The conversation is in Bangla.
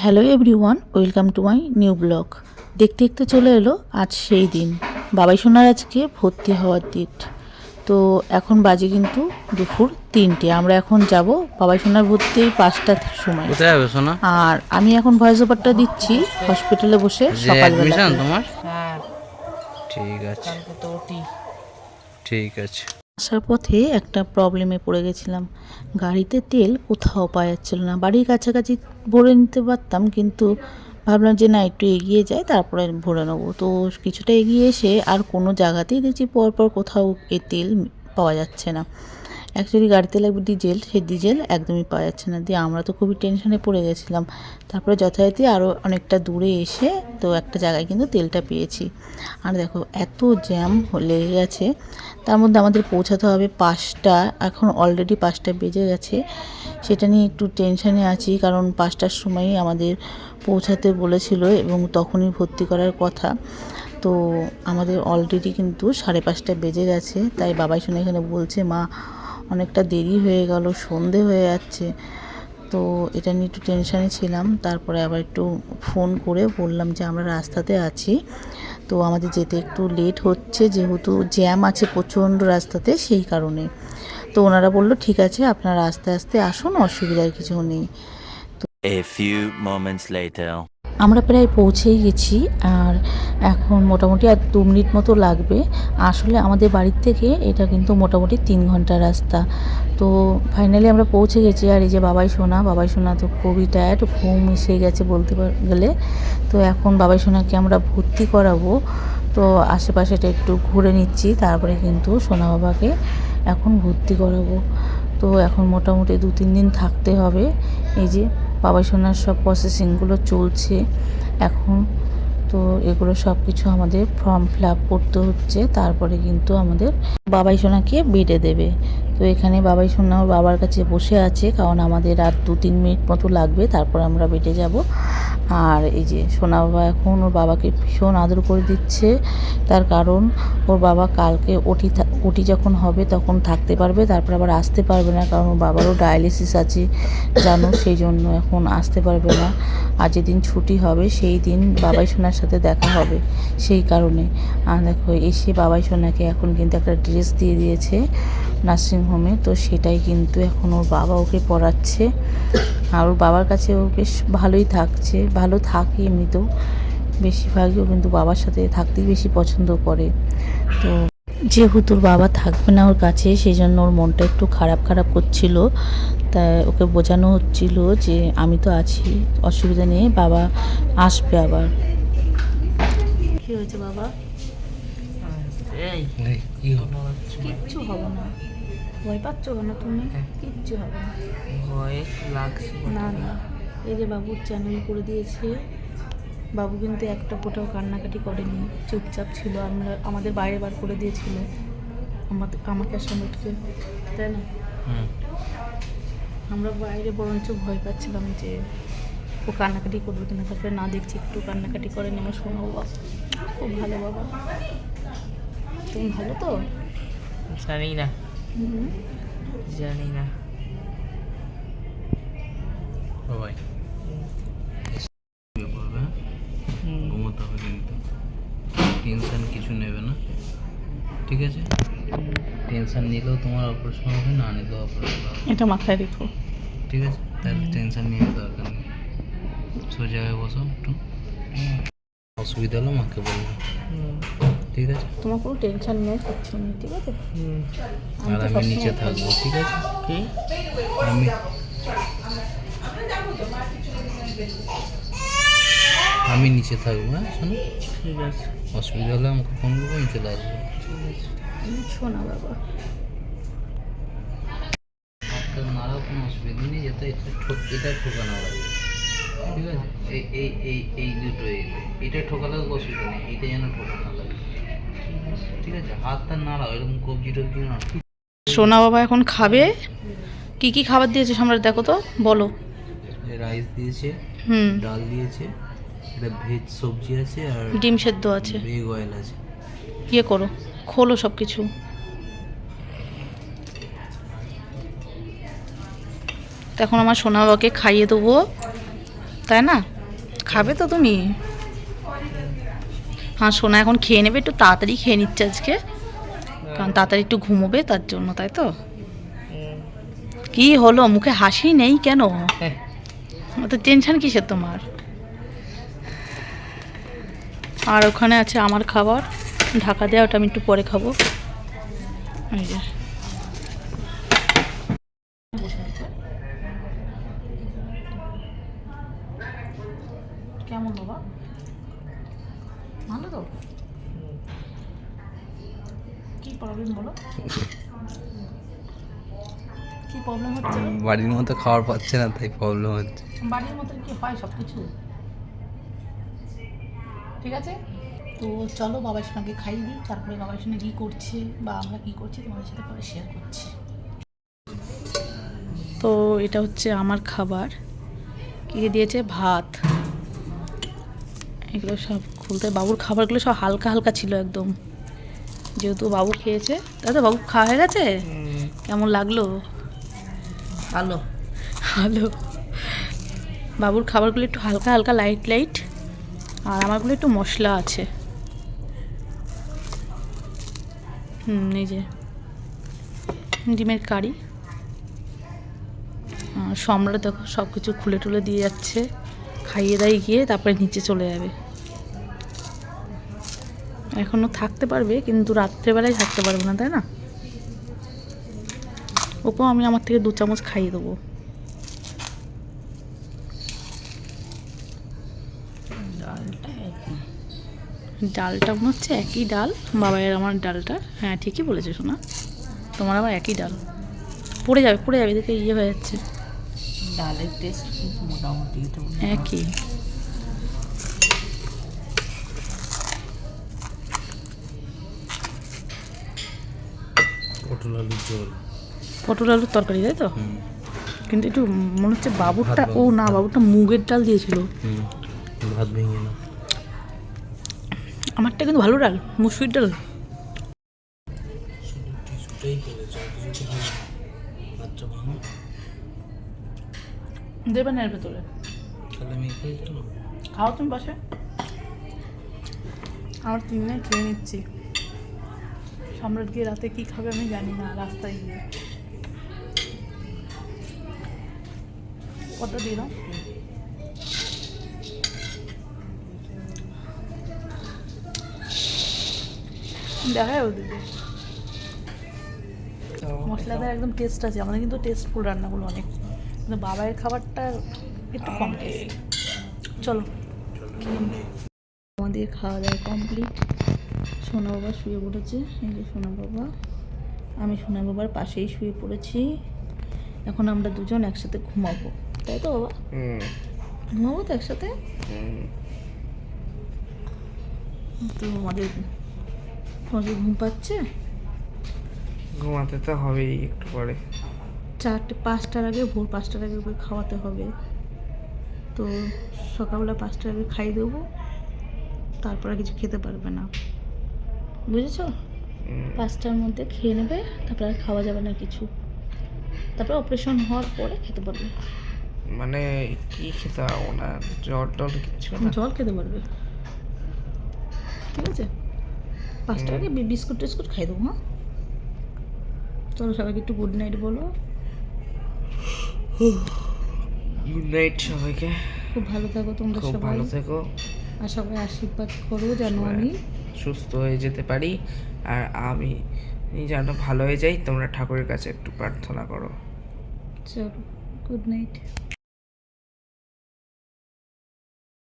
Hello everyone, welcome to my new blog. দেখতে দেখতে চলে এলো আজ সেই দিন, বাবাই সোনার আজকে ভর্তি হওয়ার ডেট। তো এখন বাজে কিন্তু দুপুর 3টে। আমরা এখন যাব বাবাই সোনার ভর্তি 5টার সময়। কোথায় যাবে সোনা? আর আমি এখন ভয়েস ওভারটা দিচ্ছি হসপিটালে বসে সকালবেলা। তোমার হ্যাঁ, ঠিক আছে, কালকে তো ওটি। ঠিক আছে। আসার পথে একটা প্রবলেমে পড়ে গেছিলাম, গাড়িতে তেল কোথাও পাওয়া যাচ্ছিল না। বাড়ির কাছাকাছি ভরে নিতে পারতাম, কিন্তু ভাবলাম যে না, একটু এগিয়ে যাই তারপরে ভরে নেবো। তো কিছুটা এগিয়ে এসে আর কোনো জায়গাতেই দেখছি পরপর কোথাও এই তেল পাওয়া যাচ্ছে না। অ্যাকচুয়ালি গাড়িতে লাগবে ডিজেল, সেই ডিজেল একদমই পাওয়া যাচ্ছে না। দিয়ে আমরা তো খুবই টেনশনে পড়ে গেছিলাম। তারপরে যথারীতি আরও অনেকটা দূরে এসে তো একটা জায়গায় কিন্তু তেলটা পেয়েছি। আর দেখো এত জ্যাম লেগে গেছে, তার মধ্যে আমাদের পৌঁছাতে হবে 5টা। এখন অলরেডি 5টা বেজে গেছে। সেটা নিয়ে একটু টেনশানে আছি, কারণ 5টার সময়ই আমাদের পৌঁছাতে বলেছিল এবং তখনই ভর্তি করার কথা। তো আমাদের অলরেডি কিন্তু 5:30 বেজে গেছে। তাই বাবাই শুনে এখানে বলছে, মা অনেকটা দেরি হয়ে গেল, সন্ধে হয়ে যাচ্ছে। তো এটা নিয়ে একটু টেনশানে ছিলাম। তারপরে আবার একটু ফোন করে বললাম যে আমরা রাস্তাতে আছি, তো আমাদের যেতে একটু লেট হচ্ছে, যেহেতু জ্যাম আছে প্রচণ্ড রাস্তাতে, সেই কারণে। তো ওনারা বললো ঠিক আছে, আপনারা আস্তে আস্তে আসুন, অসুবিধার কিছু নেই। A few moments later. আমরা প্রায় পৌঁছেই গেছি, আর এখন মোটামুটি আর 2 মিনিট মতো লাগবে। আসলে আমাদের বাড়ির থেকে এটা কিন্তু মোটামুটি 3 ঘন্টা রাস্তা। তো ফাইনালি আমরা পৌঁছে গেছি। আর এই যে বাবাই সোনা তো খুবই টায়ার্ড, ঘুম এসে গেছে বলতে গেলে। তো এখন বাবাই সোনাকে আমরা ভর্তি করাবো। তো আশেপাশেটা একটু ঘুরে নিচ্ছি, তারপরে কিন্তু সোনা বাবাকে এখন ভর্তি করাবো। তো এখন মোটামুটি 2-3 দিন থাকতে হবে। এই যে বাবাই সোনার সব প্রসেসিংগুলো চলছে এখন। তো এগুলো সব কিছু আমাদের ফর্ম ফিল আপ করতে হচ্ছে, তারপরে কিন্তু আমাদের বাবাই সোনাকে বেডে দেবে। তো এখানে বাবাই সোনা ওর বাবার কাছে বসে আছে, কারণ আমাদের আর 2-3 মিনিট মতো লাগবে, তারপর আমরা বেডে যাব। আর এই যে সোনা বাবা এখন ওর বাবাকে ভীষণ আদর করে দিচ্ছে, তার কারণ ওর বাবা কালকে ওটি যখন হবে তখন থাকতে পারবে, তারপর আবার আসতে পারবে না, কারণ ওর বাবারও ডায়ালিসিস আছে জানো, সেই জন্য এখন আসতে পারবে না। আর যেদিন ছুটি হবে সেই দিন বাবাই সোনার সাথে দেখা হবে, সেই কারণে। আর দেখো এসে বাবাই সোনাকে এখন কিন্তু একটা ড্রেস দিয়ে দিয়েছে নার্সিংহোমে, তো সেটাই কিন্তু এখন ওর বাবা ওকে পরাচ্ছে। আর ওর বাবার কাছে ও বেশ ভালোই থাকছে, ভালো থাকে এমনিতেও, বেশিরভাগই ও কিন্তু বাবার সাথে থাকতেই বেশি পছন্দ করে। তো যেহেতু ওর বাবা থাকবে না ওর কাছে, সেই জন্য ওর মনটা একটু খারাপ করছিল। তাই ওকে বোঝানো হচ্ছিল যে আমি তো আছি, অসুবিধা নেই, বাবা আসবে আবার। কি হয়েছে বাবা? কিচ্ছু হবে না, ভয় পাচ্ছ কেন তুমি? কিচ্ছু হবে না, ভয় লাগছে। না না। এই যে বাবুর চ্যানেল করে দিয়েছে, বাবু কিন্তু একটা ফোঁটাও কান্নাকাটি করেনি, চুপচাপ ছিল। আমাদের বাইরে বার করে দিয়েছিল আমাকে সমিতকে, তাই না? আমরা বাইরে বরঞ্চ ভয় পাচ্ছিলাম যে ও কান্নাকাটি করবে কিনা, তারপরে না দেখছি একটু কান্নাকাটি করেনি। আমার শোনা বাবা খুব ভালো। বাবা তুমি ভালো তো? জানি না, জানি না। বাবাই ঘুমোতে হবে, কিন্তু টেনশন কিছু নেবে না, ঠিক আছে? টেনশন নিলেও তোমার অপারেশন হবে, না নিলেও অপারেশন হবে, এটা মাথায় রেখো, ঠিক আছে? তাহলে টেনশন নিয়ে দরকার নেই। সোজা হয়ে বসো একটু, অসুবিধা হলো মাকে বলবো, ঠিক আছে? তোমার কোনো টেনশন নেই, কিচ্ছু নেই, ঠিক আছে? আর আমি নিচে থাকবো, ঠিক আছে? কি আমি নিচে থাকবো, হ্যাঁ শোনো, ঠিক আছে, অসুবিধা হলে আমাকে ফোন করবো, আমি চলে আসবো। শোনা বাবা, আপনার নাড়াও কোনো অসুবিধা নেই, যাতে এটা ঠোকানো লাগবে, ঠিক আছে? এই দুটো এটা ঠোকালেও অসুবিধা নেই, এটা যেন ঠোকানো লাগে, ঠিক আছে? হাতটা নাড়াও, এরকম কবজি টবজি না। সোনা বাবা এখন খাবে। কি কি খাবার দিয়েছে আমরা দেখো তো, বলো। রাইস দিয়েছে, ডাল দিয়েছে, এটা ভেজ সবজি আছে, আর ডিম সেদ্ধ আছে, এগ অয়েল আছে। ইয়ে করো, খোলো সব কিছু। এখন আমার সোনা বাবাকে খাইয়ে দেবো, তাই না? খাবে তো তুমি? হ্যাঁ সোনা এখন খেয়ে নেবে, একটু তাড়াতাড়ি খেয়ে নিচ্ছে আজকে, কারণ তাড়াতাড়ি একটু ঘুমোবে তার জন্য, তাই তো? কি হলো, মুখে হাসি নেই কেন? অত টেনশন কিসের তোমার? আর ওখানে আছে আমার খাবার ঢাকা দেওয়া, ওটা আমি একটু পরে খাবো। এই যে কেমন বাবা, ভালো তো? কি প্রবলেম বলো, কি প্রবলেম হচ্ছে? বাড়ির মতো খাবার পাচ্ছে না তাই প্রবলেম হচ্ছে। বাড়ির মতন কি হয় সব কিছু? ঠিক আছে, তো চলো বাবার সঙ্গে খাইয়ে দিই, তারপরে বাবার সঙ্গে কী করছে বা আমরা কী করছি তোমাদের সাথে পরে শেয়ার করছি। তো এটা হচ্ছে আমার খাবার, কী দিয়েছে, ভাত, এগুলো সব খুলতে, বাবুর খাবারগুলো সব হালকা হালকা ছিল একদম, যেহেতু বাবু খেয়েছে। তাই তো, বাবু খাওয়া হয়ে গেছে? কেমন লাগলো? ভালো। ভালো। বাবুর খাবারগুলো একটু হালকা হালকা লাইট লাইট, আর আমারগুলো একটু মশলা আছে। এই যে ডিমের কারি, সম্রাট দেখো সব কিছু খুলে টুলে দিয়ে যাচ্ছে, খাইয়ে দাইয়ে গিয়ে তারপরে নিচে চলে যাবে। এখনও থাকতে পারবে কিন্তু রাত্রেবেলায় থাকতে পারবে না, তাই না? ওকেও আমি আমার থেকে 2 চামচ খাইয়ে দেবো। ডালটা মনে হচ্ছে একই ডাল, বাবাইয়ের আমার ডালটা। হ্যাঁ ঠিকই বলেছে শোনা, তোমার আবার একই ডাল। পড়ে যাবে দেখে ইয়ে হয়ে যাচ্ছে। ডালের টেস্ট মোটামুটি একই। পটল আলুর ঝোল, পটল আলুর তরকারি, তাই তো? কিন্তু একটু মনে হচ্ছে বাবুরটা, ও না বাবুরটা মুগের ডাল দিয়েছিল। ভাত ভেঙে না, আমারটা কিন্তু ভালো ডাল, মুসুরির ডাল। দেবে না এর ভেতরে, তাহলে আমি খেয়ে গেলাম। খাও তুমি পাশে, আমার 3 খেয়ে নিচ্ছি। সম্রাট গিয়ে রাতে কি খাবে আমি জানি না, রাস্তায় গিয়ে কত দিয়ে দাও। দেখায় ওদিকে মশলাটা একদম টেস্ট আছে, আমাদের কিন্তু টেস্টফুল রান্নাগুলো অনেক, কিন্তু বাবাইয়ের খাবারটা একটু কম টেস্ট। চলো আমাদের খাওয়া দাওয়া কমপ্লিট। সোনা বাবা শুয়ে পড়েছে, এই যে সোনা বাবা, আমি সোনা বাবার পাশেই শুয়ে পড়েছি। এখন আমরা দুজন একসাথে ঘুমাবো, তাই তো বাবা? ঘুমাবো তো একসাথে। তো আমাদের ঘুম পাচ্ছে, ঘুমাতে তো হবেই একটু পরে। 5টার আগে, ভোর 5টার আগে ওকে খাওয়াতে হবে। তো সকালবেলা 5টার আগে খাইয়ে দেবো, তারপরে কিছু খেতে পারবে না, বুঝেছো? 5টার মধ্যে খেয়ে নেবে, তারপরে আর খাওয়া যাবে না কিছু, তারপরে অপারেশন হওয়ার পরে খেতে পারবে। মানে কি খেতে পারবো না, জল টল কিছু না? জল খেতে পারবে, ঠিক আছে? 5টার আগে বিস্কুট টিস্কুট খাই দেবো। হ্যাঁ চলো সবাইকে একটু গুড নাইট বলো। গুড নাইট সবাইকে, খুব ভালো থাকো তোমরা খুব সবাই, ভালো থেকো, আর সবাই আশীর্বাদ করো যেন আমি সুস্থ হয়ে যেতে পারি, আর আমি যেন ভালো হয়ে যাই। তোমরা ঠাকুরের কাছে একটু প্রার্থনা করো। চলো গুড নাইট।